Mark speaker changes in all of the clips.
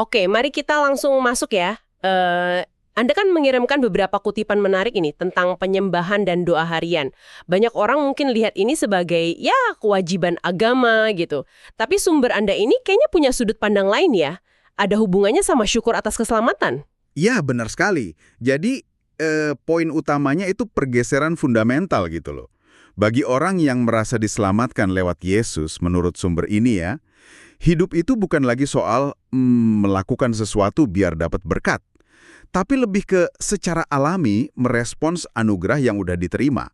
Speaker 1: Oke, mari kita langsung masuk ya. Anda kan mengirimkan beberapa kutipan menarik ini tentang penyembahan dan doa harian. Banyak orang mungkin lihat ini sebagai ya kewajiban agama gitu. Tapi sumber Anda ini kayaknya punya sudut pandang lain ya. Ada hubungannya sama syukur atas keselamatan.
Speaker 2: Iya, benar sekali. Jadi, poin utamanya itu pergeseran fundamental gitu loh. Bagi orang yang merasa diselamatkan lewat Yesus, menurut sumber ini ya, hidup itu bukan lagi soal melakukan sesuatu biar dapat berkat, tapi lebih ke secara alami merespons anugerah yang udah diterima.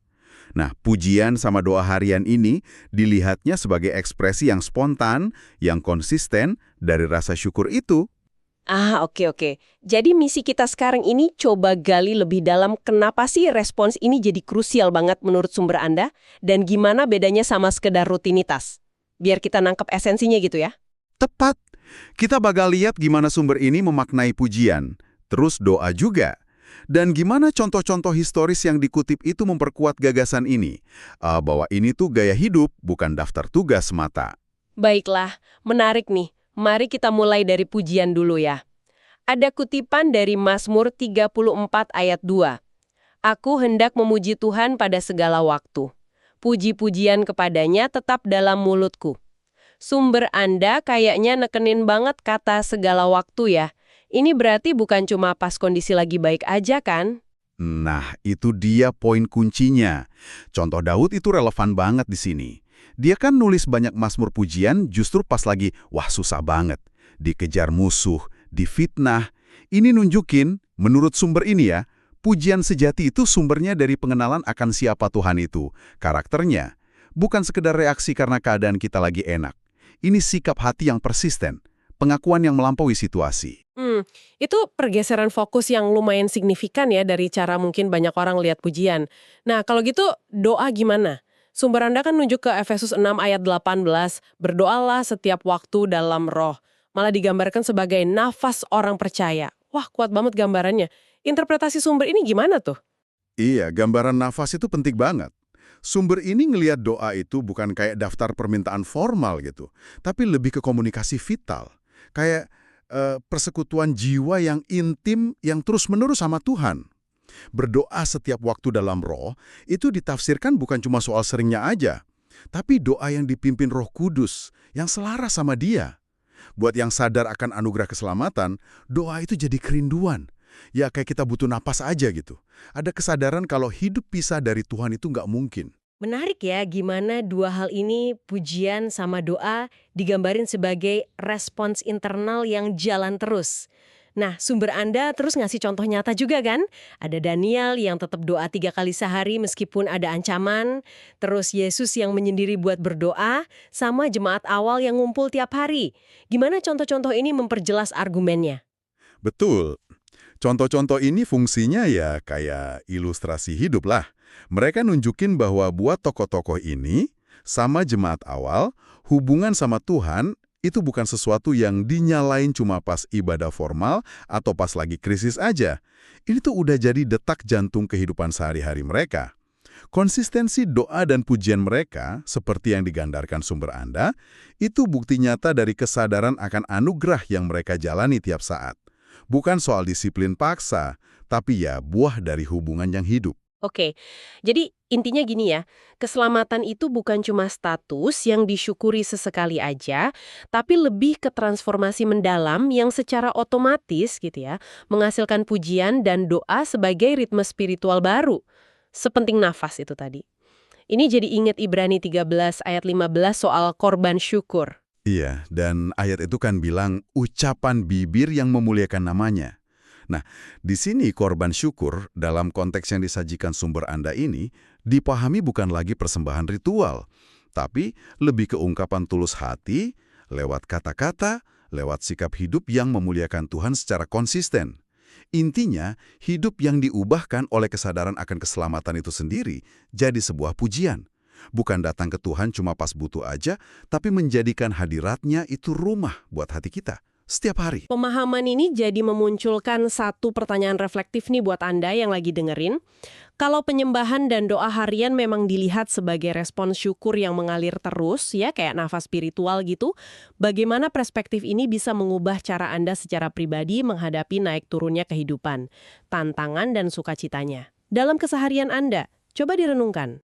Speaker 2: Nah, pujian sama doa harian ini dilihatnya sebagai ekspresi yang spontan, yang konsisten dari rasa syukur itu.
Speaker 1: Oke. Jadi misi kita sekarang ini coba gali lebih dalam kenapa sih respons ini jadi krusial banget menurut sumber Anda dan gimana bedanya sama sekedar rutinitas. Biar kita nangkep esensinya gitu ya.
Speaker 2: Tepat. Kita bakal lihat gimana sumber ini memaknai pujian, terus doa juga. Dan gimana contoh-contoh historis yang dikutip itu memperkuat gagasan ini. Bahwa ini tuh gaya hidup, bukan daftar tugas semata.
Speaker 1: Baiklah, menarik nih. Mari kita mulai dari pujian dulu ya. Ada kutipan dari Mazmur 34 ayat 2. Aku hendak memuji Tuhan pada segala waktu. Puji-pujian kepadanya tetap dalam mulutku. Sumber Anda kayaknya nekenin banget kata segala waktu ya. Ini berarti bukan cuma pas kondisi lagi baik aja kan?
Speaker 2: Nah, itu dia poin kuncinya. Contoh Daud itu relevan banget di sini. Dia kan nulis banyak mazmur pujian justru pas lagi, wah susah banget. Dikejar musuh, difitnah. Ini nunjukin, menurut sumber ini ya, pujian sejati itu sumbernya dari pengenalan akan siapa Tuhan itu, karakternya. Bukan sekedar reaksi karena keadaan kita lagi enak. Ini sikap hati yang persisten, pengakuan yang melampaui situasi.
Speaker 1: Itu pergeseran fokus yang lumayan signifikan ya dari cara mungkin banyak orang lihat pujian. Nah, kalau gitu doa gimana? Sumber Anda kan nunjuk ke Efesus 6 ayat 18, berdoalah setiap waktu dalam roh. Malah digambarkan sebagai nafas orang percaya. Wah, kuat banget gambarannya. Interpretasi sumber ini gimana tuh?
Speaker 2: Iya, gambaran nafas itu penting banget. Sumber ini ngelihat doa itu bukan kayak daftar permintaan formal gitu, tapi lebih ke komunikasi vital. Kayak persekutuan jiwa yang intim yang terus-menerus sama Tuhan. Berdoa setiap waktu dalam roh, itu ditafsirkan bukan cuma soal seringnya aja, tapi doa yang dipimpin Roh Kudus, yang selaras sama Dia. Buat yang sadar akan anugerah keselamatan, doa itu jadi kerinduan. Ya kayak kita butuh napas aja gitu. Ada kesadaran kalau hidup pisah dari Tuhan itu nggak mungkin.
Speaker 1: Menarik ya gimana dua hal ini, pujian sama doa, digambarin sebagai respons internal yang jalan terus. Nah, sumber Anda terus ngasih contoh nyata juga kan? Ada Daniel yang tetap doa 3 kali sehari meskipun ada ancaman, terus Yesus yang menyendiri buat berdoa, sama jemaat awal yang ngumpul tiap hari. Gimana contoh-contoh ini memperjelas argumennya?
Speaker 2: Betul. Contoh-contoh ini fungsinya ya kayak ilustrasi hidup lah. Mereka nunjukin bahwa buat tokoh-tokoh ini, sama jemaat awal, hubungan sama Tuhan itu bukan sesuatu yang dinyalain cuma pas ibadah formal atau pas lagi krisis aja. Ini tuh udah jadi detak jantung kehidupan sehari-hari mereka. Konsistensi doa dan pujian mereka, seperti yang digandarkan sumber Anda, itu bukti nyata dari kesadaran akan anugerah yang mereka jalani tiap saat. Bukan soal disiplin paksa, tapi ya buah dari hubungan yang hidup.
Speaker 1: Oke, jadi intinya gini ya, keselamatan itu bukan cuma status yang disyukuri sesekali aja, tapi lebih ke transformasi mendalam yang secara otomatis gitu ya, menghasilkan pujian dan doa sebagai ritme spiritual baru. Sepenting nafas itu tadi. Ini jadi ingat Ibrani 13 ayat 15 soal korban syukur.
Speaker 2: Iya, dan ayat itu kan bilang ucapan bibir yang memuliakan namanya. Nah, di sini korban syukur dalam konteks yang disajikan sumber Anda ini dipahami bukan lagi persembahan ritual, tapi lebih ke ungkapan tulus hati, lewat kata-kata, lewat sikap hidup yang memuliakan Tuhan secara konsisten. Intinya, hidup yang diubahkan oleh kesadaran akan keselamatan itu sendiri jadi sebuah pujian. Bukan datang ke Tuhan cuma pas butuh aja, tapi menjadikan hadiratnya itu rumah buat hati kita. setiap hari.
Speaker 1: Pemahaman ini jadi memunculkan satu pertanyaan reflektif nih buat Anda yang lagi dengerin. Kalau penyembahan dan doa harian memang dilihat sebagai respons syukur yang mengalir terus, ya kayak nafas spiritual gitu, bagaimana perspektif ini bisa mengubah cara Anda secara pribadi menghadapi naik turunnya kehidupan, tantangan dan sukacitanya? Dalam keseharian Anda, coba direnungkan.